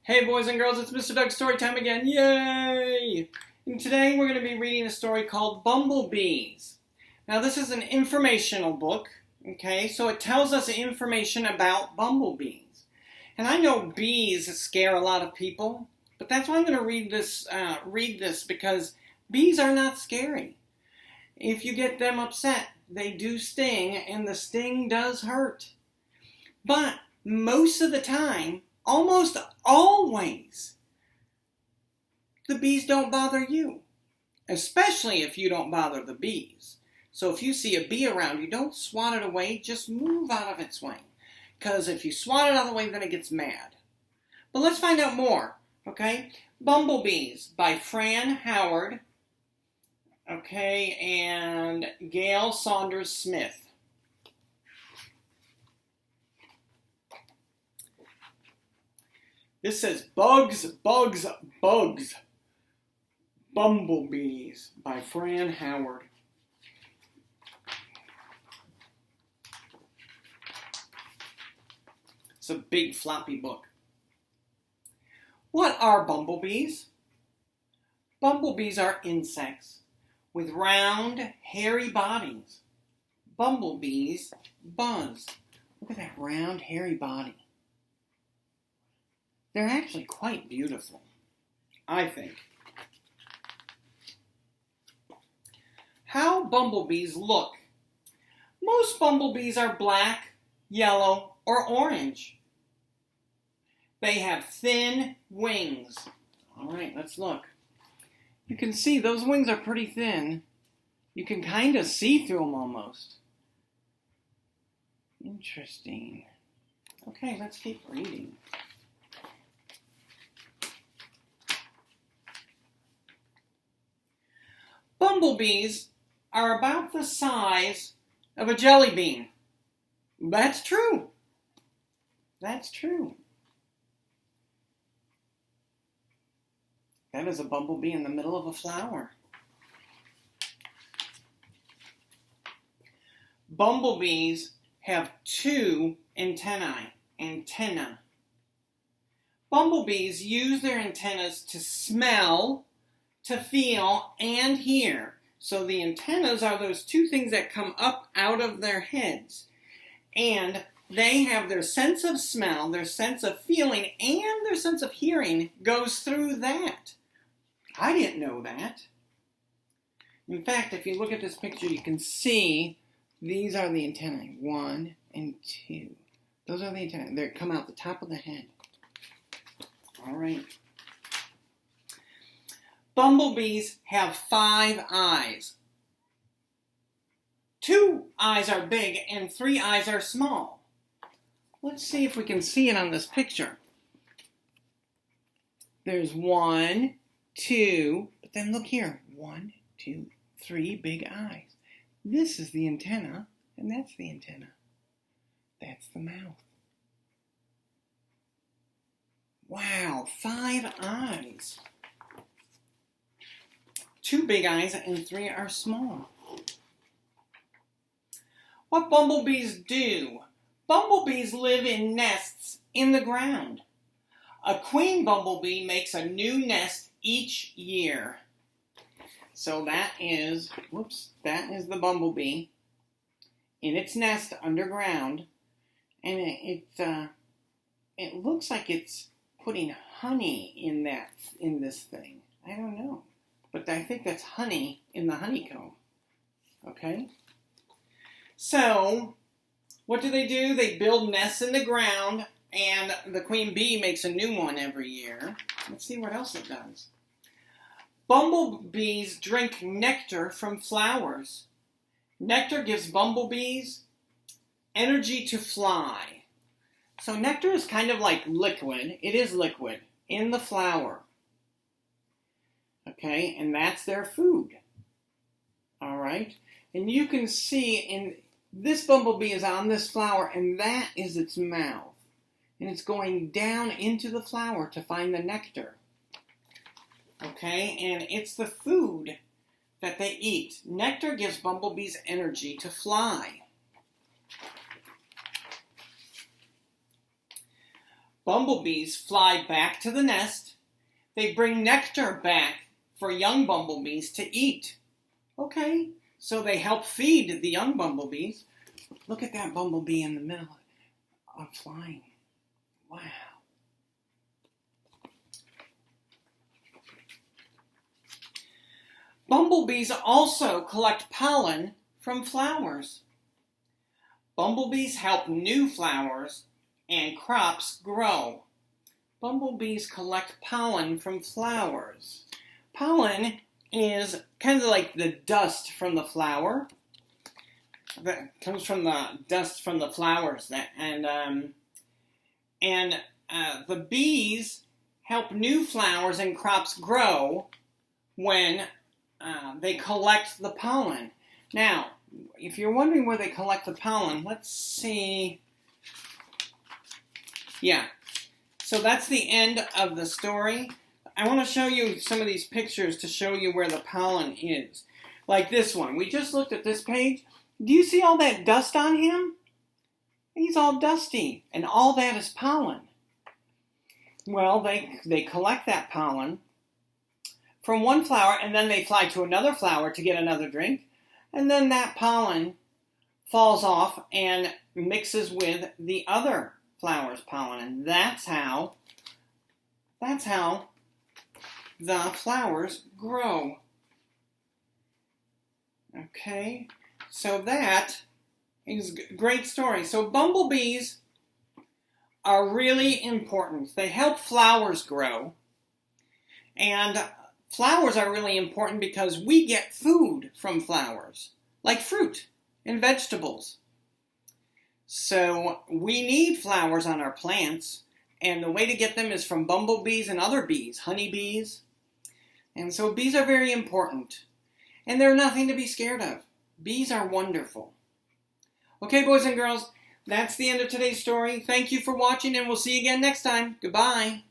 Hey boys and girls, it's Mr. Doug's story time again. Yay! And today we're going to be reading a story called Bumblebees. Now this is an informational book, okay? So it tells us information about bumblebees. And I know bees scare a lot of people, but that's why I'm going to read this because bees are not scary. If you get them upset, they do sting, and the sting does hurt. But most of the time, almost always, the bees don't bother you, especially if you don't bother the bees. So if you see a bee around you, don't swat it away, just move out of its way. Because if you swat it out of the way, then it gets mad. But let's find out more, okay? Bumblebees by Fran Howard, okay, and Gail Saunders Smith. This says Bugs, Bugs, Bugs. Bumblebees by Fran Howard. It's a big floppy book. What are bumblebees? Bumblebees are insects with round, hairy bodies. Bumblebees buzz. Look at that round, hairy body. They're actually quite beautiful, I think. How bumblebees look. Most bumblebees are black, yellow, or orange. They have thin wings. All right, let's look. You can see those wings are pretty thin. You can kind of see through them almost. Interesting. Okay, let's keep reading. Bumblebees are about the size of a jelly bean. That's true. That's true. That is a bumblebee in the middle of a flower. Bumblebees have two antennae. Bumblebees use their antennas to smell, to feel, and hear. So the antennas are those two things that come up out of their heads. And they have their sense of smell, their sense of feeling, and their sense of hearing goes through that. I didn't know that. In fact, if you look at this picture, you can see these are the antennae. 1 and 2. Those are the antennae. They come out the top of the head. All right. Bumblebees have 5 eyes. 2 eyes are big and 3 eyes are small. Let's see if we can see it on this picture. There's 1, 2, but then look here. 1, 2, 3 big eyes. This is the antenna, and that's the antenna. That's the mouth. Wow, 5 eyes. 2 big eyes and 3 are small. What bumblebees do? Bumblebees live in nests in the ground. A queen bumblebee makes a new nest each year. So that is the bumblebee in its nest underground, and it looks like it's putting honey in this thing. I don't know. But I think that's honey in the honeycomb. Okay? So, what do? They build nests in the ground, and the queen bee makes a new one every year. Let's see what else it does. Bumblebees drink nectar from flowers. Nectar gives bumblebees energy to fly. So nectar is kind of like liquid. It is liquid in the flower. Okay, and that's their food. All right, and you can see this bumblebee is on this flower, and that is its mouth. And it's going down into the flower to find the nectar. Okay, and it's the food that they eat. Nectar gives bumblebees energy to fly. Bumblebees fly back to the nest. They bring nectar back for young bumblebees to eat. Okay, so they help feed the young bumblebees. Look at that bumblebee in the middle of flying. Wow. Bumblebees also collect pollen from flowers. Bumblebees help new flowers and crops grow. Bumblebees collect pollen from flowers. Pollen is kind of like the dust from the flower. That comes from the dust from the flowers. The bees help new flowers and crops grow when they collect the pollen. Now, if you're wondering where they collect the pollen, let's see. Yeah, so that's the end of the story. I want to show you some of these pictures to show you where the pollen is. Like this one. We just looked at this page. Do you see all that dust on him? He's all dusty, and all that is pollen. Well, they collect that pollen from one flower, and then they fly to another flower to get another drink, and then that pollen falls off and mixes with the other flower's pollen, and that's how the flowers grow. Okay, so that is a great story. So bumblebees are really important. They help flowers grow, and flowers are really important because we get food from flowers, like fruit and vegetables. So we need flowers on our plants, and the way to get them is from bumblebees and other bees, honeybees. And so bees are very important, and they're nothing to be scared of. Bees are wonderful. Okay, boys and girls, that's the end of today's story. Thank you for watching, and we'll see you again next time. Goodbye.